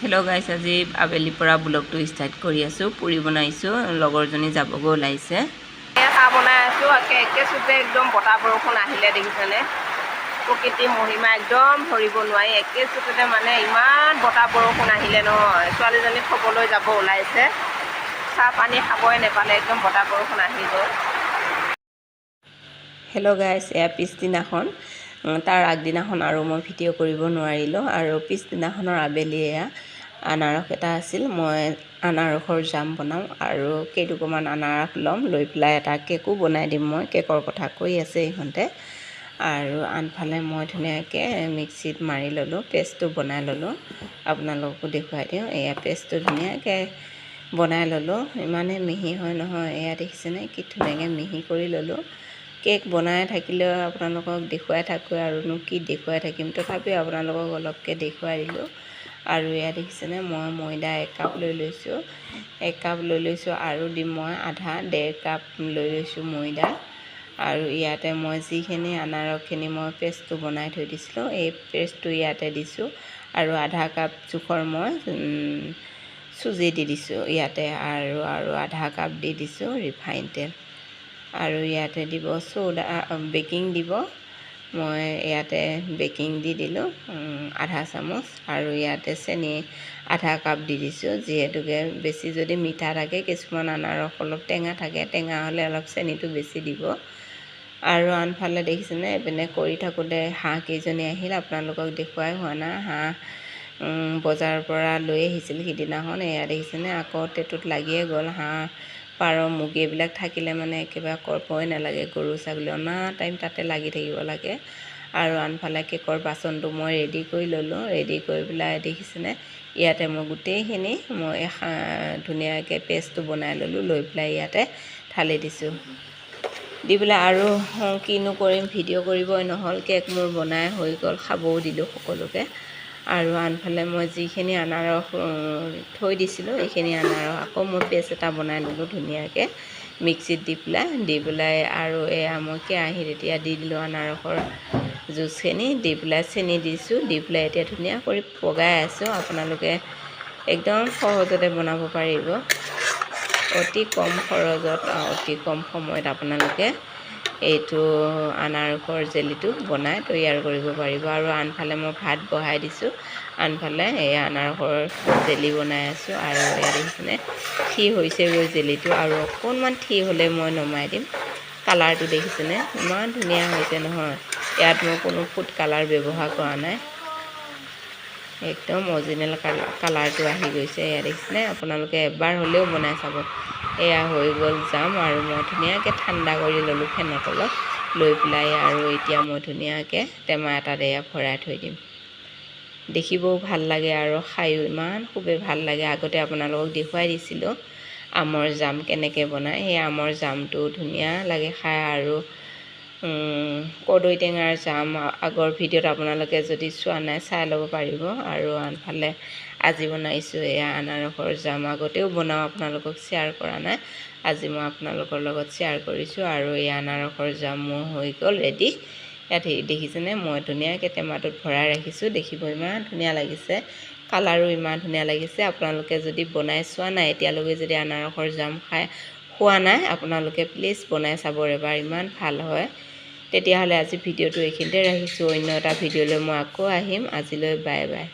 hello guys আজি আবেলি পৰা ব্লগটো ষ্টাৰ্ট কৰি আছো পুৰি বনাইছো লগৰজনী যাবগৈ ওলাইছে এটা বনাই আছো একে সুতে একদম বটা বৰষুণ আহিলে দেখিছনে প্ৰকৃতি মহিমা একদম ধৰিব নোৱাৰি একে সুতে মানে ইমান বটা বৰষুণ আহিলে নহয় ছোৱালীজনী খবলৈ যাব ওলাইছে চাহ পানী খাবই নেপালে একদম বটা বৰষুণ আহি গ'ল हेलो गाइस এ পিছদিনাখন তাৰ আগদিনাখন আৰু মই ভিডিঅ' কৰিব নোৱাৰিলো আৰু পিছদিনাখনৰ আবেলি আনাৰস এটা আছিল মই আনাৰসৰ জাম বনাম আৰু কেইটুকুমান আনাৰস ল'ম লৈ পেলাই এটা কেকো বনাই দিম মই কেকৰ কথা কৈ আছে ইহঁতে আৰু আনফালে মই ধুনীয়াকৈ মিক্সিত মাৰি ল'লোঁ পেষ্টটো বনাই ল'লোঁ আপোনালোককো দেখুৱাই দিওঁ এয়া পেষ্টটো ধুনীয়াকৈ বনাই ল'লোঁ ইমানে মিহি হয় নহয় এয়া দেখিছেনে কি ধুনীয়াকৈ মিহি কৰি ল'লোঁ কেক বনাই থাকিলে আপোনালোকক দেখুৱাই থাকোঁ আৰুনো কি দেখুৱাই থাকিম তথাপিও আপোনালোকক অলপকৈ দেখুৱাই দিলোঁ আৰু এয়া দেখিছেনে মই ময়দা 1 কাপ লৈ লৈছোঁ 1 কাপ লৈ লৈছোঁ আৰু দিম মই আধা 1.5 কাপ লৈ লৈছোঁ ময়দা আৰু ইয়াতে মই যিখিনি আনাৰসখিনি মই পেষ্টটো বনাই থৈ দিছিলোঁ এই পেষ্টটো ইয়াতে দিছোঁ আৰু আধা কাপ জোখৰ মই চুজি দি দিছোঁ ইয়াতে আৰু আধা কাপ দি দিছোঁ ৰিফাইন তেল আৰু ইয়াতে দিব সোডা বেকিং দিব মই ইয়াতে বেকিং দি দিলোঁ আধা চামুচ আৰু ইয়াতে চেনি আধা কাপ দি দিছোঁ যিহেতুকে বেছি যদি মিঠা থাকে কিছুমান আনাৰস অলপ টেঙা থাকে টেঙা হ'লে অলপ চেনিটো বেছি দিব আৰু আনফালে দেখিছেনে এপিনে কৰি থাকোঁতে হাঁহ কেইজনী আহিল আপোনালোকক দেখুৱাই হোৱা নাই হাঁহ বজাৰৰ পৰা লৈ আহিছিল সিদিনাখন এয়া দেখিছেনে আকৌ টেটুত লাগিয়ে গ'ল হাঁহ পাৰ মুৰ্গী এইবিলাক থাকিলে মানে একেবাৰে কৰপই নালাগে গৰু ছাগলী অনা টাইম তাতে লাগি থাকিব লাগে আৰু আনফালে কেকৰ বাচনটো মই ৰেডি কৰি ল'লোঁ ৰেডি কৰি পেলাই দেখিছেনে ইয়াতে মই গোটেইখিনি মই ধুনীয়াকৈ পেষ্টটো বনাই ল'লোঁ লৈ পেলাই ইয়াতে ঢালি দিছোঁ দি পেলাই আৰু কিনো কৰিম ভিডিঅ' কৰিবই নহ'ল কেক মোৰ বনাই হৈ গ'ল খাবও দিলোঁ সকলোকে আৰু আনফালে মই যিখিনি আনাৰস থৈ দিছিলোঁ এইখিনি আনাৰস আকৌ মই পেষ্ট এটা বনাই ল'লোঁ ধুনীয়াকৈ মিক্সিত দি পেলাই আৰু এয়া মই কেৰাহীত এতিয়া দি দিলোঁ আনাৰসৰ জুচখিনি দি পেলাই চেনি দিছোঁ দি পেলাই এতিয়া ধুনীয়া কৰি পগাই আছোঁ আপোনালোকে একদম সহজতে বনাব পাৰিব অতি কম খৰচত অতি কম সময়ত আপোনালোকে এইটো আনাৰসৰ জেলিটো বনাই তৈয়াৰ কৰিব পাৰিব আৰু আনফালে মই ভাত বহাই দিছোঁ আনফালে এই আনাৰসৰ জেলি বনাই আছোঁ আৰু এয়া দেখিছেনে ঠি হৈছেগৈ জেলিটো আৰু অকণমান ঠি হ'লে মই নমাই দিম কালাৰটো দেখিছেনে ইমান ধুনীয়া হৈছে নহয় ইয়াত মই কোনো ফুড কালাৰ ব্যৱহাৰ কৰা নাই একদম অৰিজিনেল কালাৰটো আহি গৈছে এয়া দেখিছেনে আপোনালোকে এবাৰ হ'লেও বনাই চাব এয়া হৈ গ'ল জাম আৰু মই ধুনীয়াকৈ ঠাণ্ডা কৰি ল'লোঁ ফেনৰ তলত লৈ পেলাই আৰু এতিয়া মই ধুনীয়াকৈ টেমা এটাত এয়া ভৰাই থৈ দিম দেখিবও ভাল লাগে আৰু খায়ো ইমান খুবেই ভাল লাগে আগতে আপোনালোকক দেখুৱাই দিছিলোঁ আমৰ জাম কেনেকৈ বনায় সেই আমৰ জামটো ধুনীয়া লাগে খাই আৰু কদৈ টেঙাৰ জাম আগৰ ভিডিঅ'ত আপোনালোকে যদি চোৱা নাই চাই ল'ব পাৰিব আৰু আনফালে আজি বনাইছোঁ এয়া আনাৰসৰ জাম আগতেও বনাওঁ আপোনালোকক শ্বেয়াৰ কৰা নাই আজি মই আপোনালোকৰ লগত শ্বেয়াৰ কৰিছোঁ আৰু এই আনাৰসৰ জাম মোৰ হৈ গ'ল ৰেডি ইয়াত দেখিছেনে মই ধুনীয়াকৈ টেমাটোত ভৰাই ৰাখিছোঁ দেখিব ইমান ধুনীয়া লাগিছে কালাৰো ইমান ধুনীয়া লাগিছে আপোনালোকে যদি বনাই চোৱা নাই এতিয়ালৈকে যদি আনাৰসৰ জাম খাই খোৱা নাই আপোনালোকে প্লিজ বনাই চাব এবাৰ ইমান ভাল হয় তেতিয়াহ'লে আজি ভিডিঅ'টো এইখিনিতে ৰাখিছোঁ অন্য এটা ভিডিঅ'লৈ মই আকৌ আহিম আজিলৈ বাই বাই